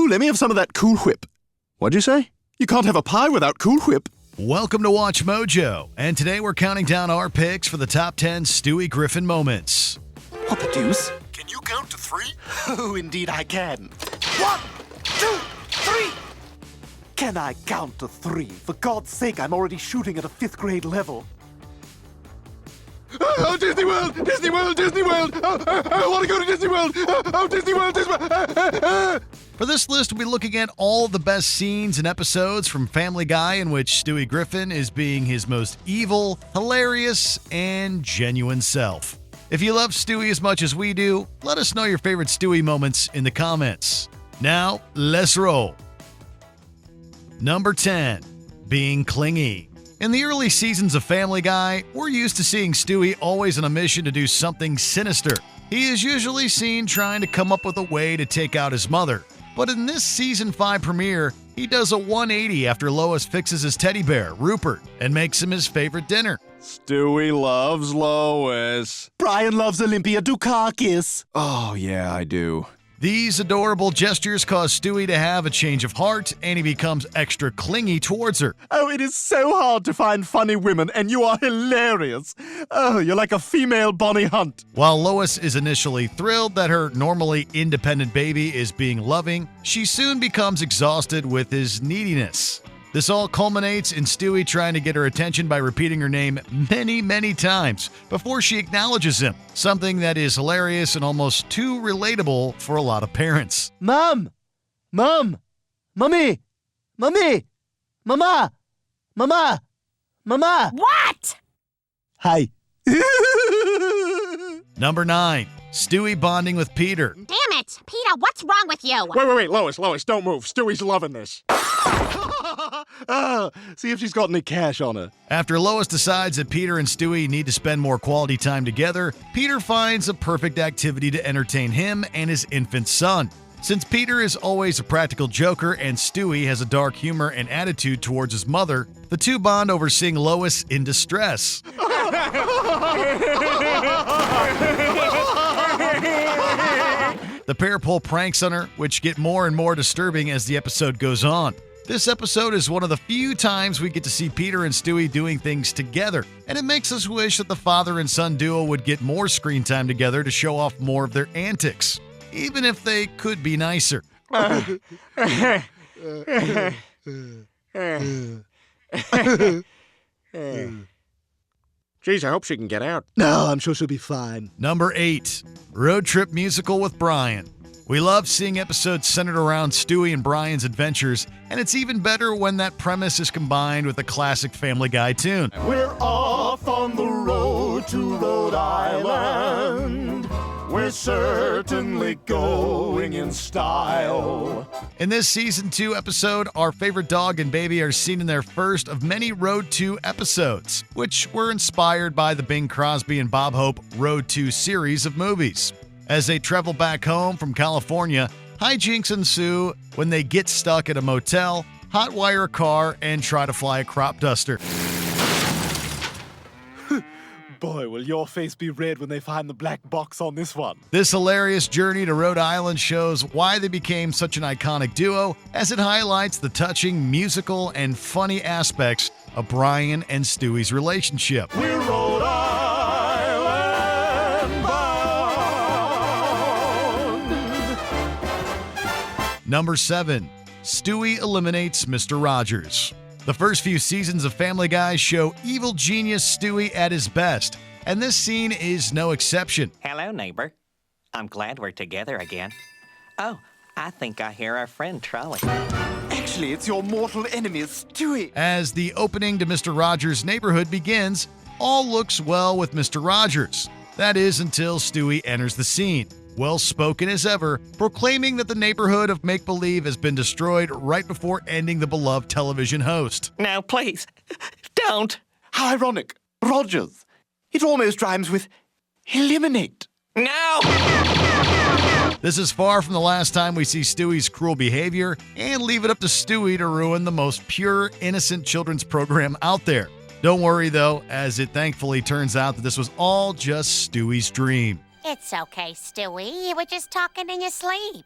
let me have some of that Cool Whip. What'd you say? You can't have a pie without Cool Whip. Welcome to Watch Mojo, and today we're counting down our picks for the top 10 Stewie Griffin moments. What the deuce? Can you count to 3? Oh, indeed I can. 1, 2, 3. Can I count to 3? For God's sake, I'm already shooting at a 5th grade level. Oh, Disney World! Disney World! Disney World! I want to go to Disney World! Disney World! Disney World! For this list, we'll be looking at all of the best scenes and episodes from Family Guy in which Stewie Griffin is being his most evil, hilarious, and genuine self. If you love Stewie as much as we do, let us know your favorite Stewie moments in the comments. Now, let's roll. Number 10. Being clingy. In the early seasons of Family Guy, we're used to seeing Stewie always on a mission to do something sinister. He is usually seen trying to come up with a way to take out his mother. But in this Season 5 premiere, he does a 180 after Lois fixes his teddy bear, Rupert, and makes him his favorite dinner. Stewie loves Lois. Brian loves Olympia Dukakis. Oh, yeah, I do. These adorable gestures cause Stewie to have a change of heart, and he becomes extra clingy towards her. Oh, it is so hard to find funny women, and you are hilarious. Oh, you're like a female Bonnie Hunt. While Lois is initially thrilled that her normally independent baby is being loving, she soon becomes exhausted with his neediness. This all culminates in Stewie trying to get her attention by repeating her name many, many times before she acknowledges him, something that is hilarious and almost too relatable for a lot of parents. Mom! Mom! Mummy! Mummy! Mama! Mama! Mama! What? Hi. Number 9. Stewie bonding with Peter. Damn it! Peter, what's wrong with you? Wait, Lois, don't move. Stewie's loving this. See if she's got any cash on her. After Lois decides that Peter and Stewie need to spend more quality time together, Peter finds a perfect activity to entertain him and his infant son. Since Peter is always a practical joker and Stewie has a dark humor and attitude towards his mother, the two bond over seeing Lois in distress. The pair pull pranks on her, which get more and more disturbing as the episode goes on. This episode is one of the few times we get to see Peter and Stewie doing things together, and it makes us wish that the father and son duo would get more screen time together to show off more of their antics, even if they could be nicer. Geez, I hope she can get out. No, I'm sure she'll be fine. Number 8. Road Trip Musical with Brian. We love seeing episodes centered around Stewie and Brian's adventures, and it's even better when that premise is combined with a classic Family Guy tune. We're off on the road to Rhode Island. We're certainly going in style. In this Season 2 episode, our favorite dog and baby are seen in their first of many Road 2 episodes, which were inspired by the Bing Crosby and Bob Hope Road 2 series of movies. As they travel back home from California, hijinks ensue when they get stuck at a motel, hotwire a car, and try to fly a crop duster. Boy, will your face be red when they find the black box on this one. This hilarious journey to Rhode Island shows why they became such an iconic duo, as it highlights the touching, musical, and funny aspects of Brian and Stewie's relationship. We're Rhode Island bound. Number 7. Stewie eliminates Mr. Rogers. The first few seasons of Family Guy show evil genius Stewie at his best, and this scene is no exception. Hello, neighbor. I'm glad we're together again. Oh, I think I hear our friend trolling. Actually, it's your mortal enemy, Stewie. As the opening to Mr. Rogers' neighborhood begins, all looks well with Mr. Rogers. That is until Stewie enters the scene, well-spoken as ever, proclaiming that the neighborhood of make-believe has been destroyed right before ending the beloved television host. Now, please, don't. How ironic. Rogers. It almost rhymes with eliminate. No! This is far from the last time we see Stewie's cruel behavior, and leave it up to Stewie to ruin the most pure, innocent children's program out there. Don't worry, though, as it thankfully turns out that this was all just Stewie's dream. It's okay, Stewie. You were just talking in your sleep.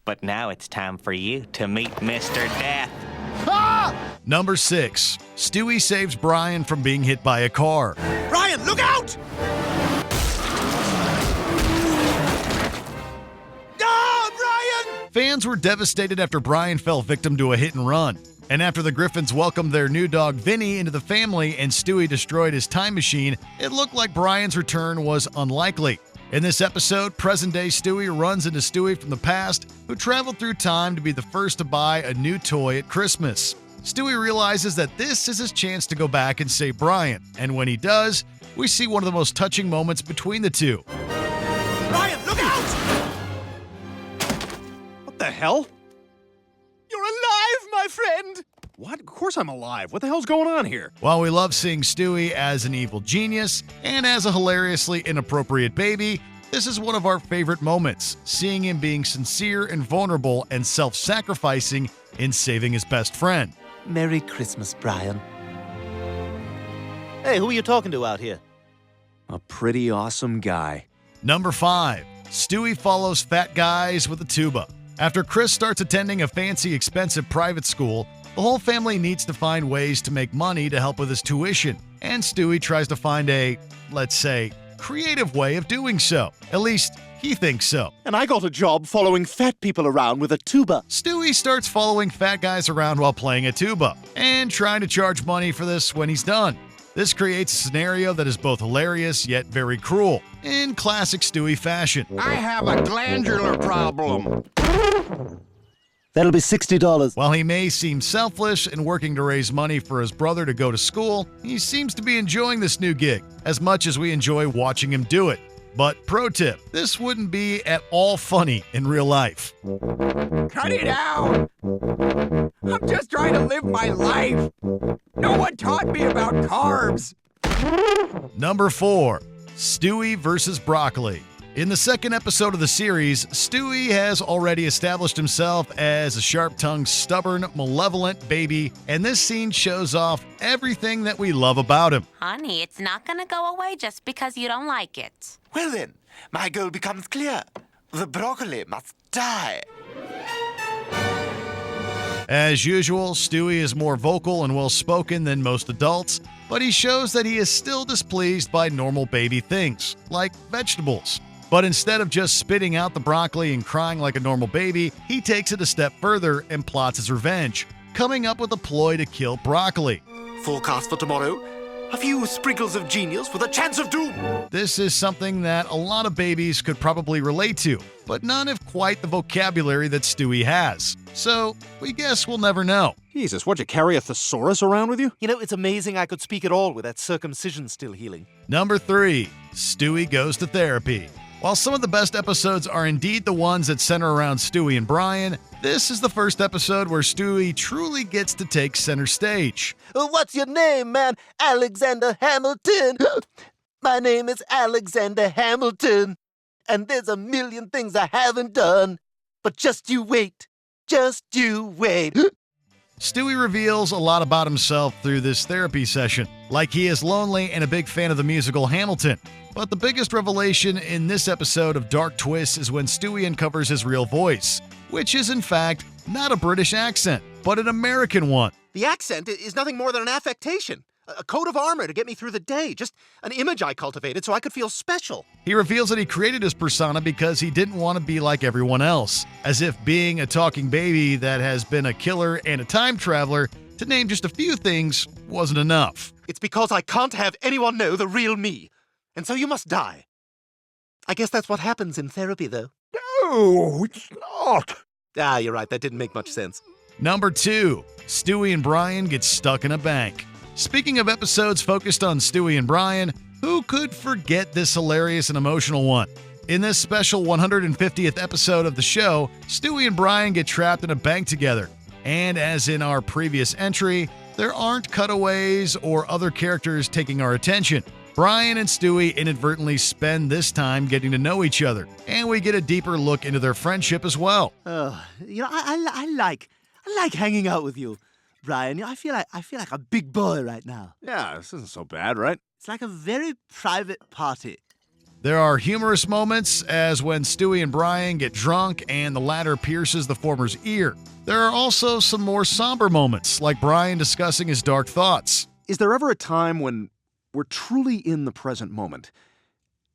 But now it's time for you to meet Mr. Death. Number 6. Stewie saves Brian from being hit by a car. Brian, look out! Brian! Fans were devastated after Brian fell victim to a hit and run. And after the Griffins welcomed their new dog Vinny into the family and Stewie destroyed his time machine, it looked like Brian's return was unlikely. In this episode, present-day Stewie runs into Stewie from the past, who traveled through time to be the first to buy a new toy at Christmas. Stewie realizes that this is his chance to go back and save Brian, and when he does, we see one of the most touching moments between the two. Brian, look out! What the hell? You're alive, my friend! What? Of course I'm alive. What the hell's going on here? While we love seeing Stewie as an evil genius and as a hilariously inappropriate baby, this is one of our favorite moments, seeing him being sincere and vulnerable and self-sacrificing in saving his best friend. Merry Christmas, Brian. Hey, who are you talking to out here? A pretty awesome guy. Number 5. Stewie follows fat guys with a tuba. After Chris starts attending a fancy, expensive private school, the whole family needs to find ways to make money to help with his tuition, and Stewie tries to find a, let's say, creative way of doing so. At least, he thinks so. And I got a job following fat people around with a tuba. Stewie starts following fat guys around while playing a tuba, and trying to charge money for this when he's done. This creates a scenario that is both hilarious yet very cruel, in classic Stewie fashion. I have a glandular problem. That'll be $60. While he may seem selfish and working to raise money for his brother to go to school, he seems to be enjoying this new gig as much as we enjoy watching him do it. But pro tip, this wouldn't be at all funny in real life. Cut it out! I'm just trying to live my life. No one taught me about carbs. Number 4. Stewie versus Broccoli. In the second episode of the series, Stewie has already established himself as a sharp-tongued, stubborn, malevolent baby, and this scene shows off everything that we love about him. Honey, it's not gonna go away just because you don't like it. Well then, my goal becomes clear. The broccoli must die. As usual, Stewie is more vocal and well-spoken than most adults, but he shows that he is still displeased by normal baby things, like vegetables. But instead of just spitting out the broccoli and crying like a normal baby, he takes it a step further and plots his revenge, coming up with a ploy to kill Broccoli. Forecast for tomorrow. A few sprinkles of genius with a chance of doom. This is something that a lot of babies could probably relate to, but none have quite the vocabulary that Stewie has. So, we guess we'll never know. Jesus, what'd you carry a thesaurus around with you? You know, it's amazing I could speak at all with that circumcision still healing. Number 3. Stewie goes to therapy. While some of the best episodes are indeed the ones that center around Stewie and Brian, this is the first episode where Stewie truly gets to take center stage. What's your name, man? Alexander Hamilton. My name is Alexander Hamilton. And there's a million things I haven't done. But just you wait. Just you wait. Stewie reveals a lot about himself through this therapy session, like he is lonely and a big fan of the musical Hamilton. But the biggest revelation in this episode of Dark Twists is when Stewie uncovers his real voice, which is in fact not a British accent, but an American one. The accent is nothing more than an affectation, a coat of armor to get me through the day, just an image I cultivated so I could feel special. He reveals that he created his persona because he didn't want to be like everyone else, as if being a talking baby that has been a killer and a time traveler, to name just a few things, wasn't enough. It's because I can't have anyone know the real me, and so you must die. I guess that's what happens in therapy, though. No, it's not. Ah, you're right, that didn't make much sense. Number 2. Stewie and Brian get stuck in a bank. Speaking of episodes focused on Stewie and Brian, who could forget this hilarious and emotional one? In this special 150th episode of the show, Stewie and Brian get trapped in a bank together. And as in our previous entry, there aren't cutaways or other characters taking our attention. Brian and Stewie inadvertently spend this time getting to know each other, and we get a deeper look into their friendship as well. I like hanging out with you, Brian. I feel like a big boy right now. Yeah, this isn't so bad, right? It's like a very private party. There are humorous moments, as when Stewie and Brian get drunk and the latter pierces the former's ear. There are also some more somber moments, like Brian discussing his dark thoughts. Is there ever a time when we're truly in the present moment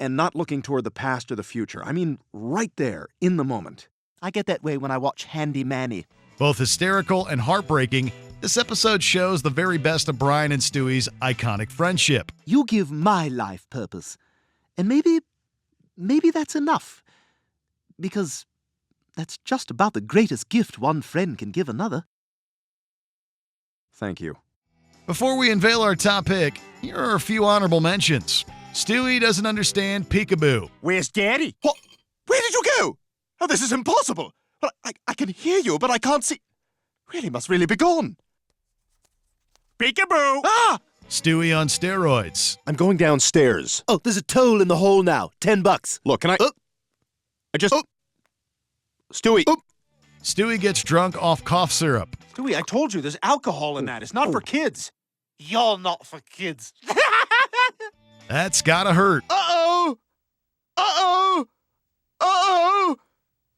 and not looking toward the past or the future? I mean, right there, in the moment. I get that way when I watch Handy Manny. Both hysterical and heartbreaking, this episode shows the very best of Brian and Stewie's iconic friendship. You give my life purpose. And maybe that's enough. Because that's just about the greatest gift one friend can give another. Thank you. Before we unveil our top pick, here are a few honorable mentions. Stewie doesn't understand peekaboo. Where's Daddy? What? Where did you go? Oh, this is impossible. But I can hear you, but I can't see. Must really be gone. Peekaboo! Ah! Stewie on steroids. I'm going downstairs. Oh, there's a toll in the hole now. $10. Look, can I... Stewie. Stewie gets drunk off cough syrup. Stewie, I told you there's alcohol in that. It's not for kids. You're not for kids. That's gotta hurt. Uh-oh! Uh-oh! Uh-oh!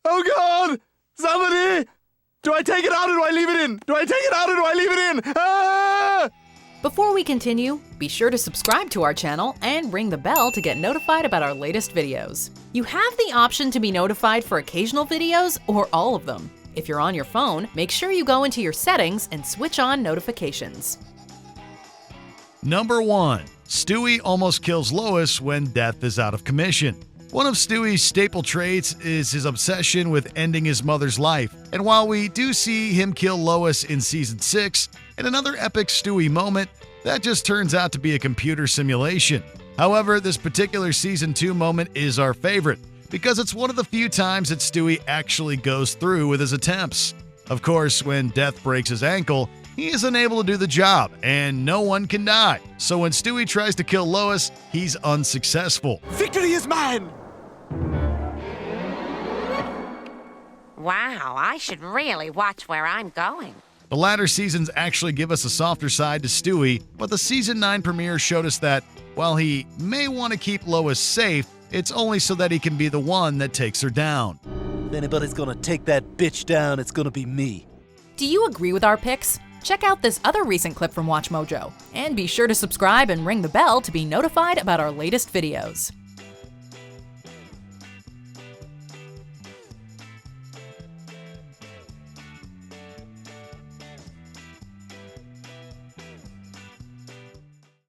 Oh, God! Somebody! Do I take it out or do I leave it in? Do I take it out or do I leave it in? Ah! Before we continue, be sure to subscribe to our channel and ring the bell to get notified about our latest videos. You have the option to be notified for occasional videos or all of them. If you're on your phone, make sure you go into your settings and switch on notifications. Number 1. Stewie almost kills Lois when Death is out of commission. One of Stewie's staple traits is his obsession with ending his mother's life, and while we do see him kill Lois in Season 6, in another epic Stewie moment, that just turns out to be a computer simulation. However, this particular Season 2 moment is our favorite, because it's one of the few times that Stewie actually goes through with his attempts. Of course, when Death breaks his ankle, he is unable to do the job, and no one can die. So when Stewie tries to kill Lois, he's unsuccessful. Victory is mine! Wow, I should really watch where I'm going. The latter seasons actually give us a softer side to Stewie, but the Season 9 premiere showed us that, while he may want to keep Lois safe, it's only so that he can be the one that takes her down. If anybody's gonna take that bitch down, it's gonna be me. Do you agree with our picks? Check out this other recent clip from WatchMojo, and be sure to subscribe and ring the bell to be notified about our latest videos.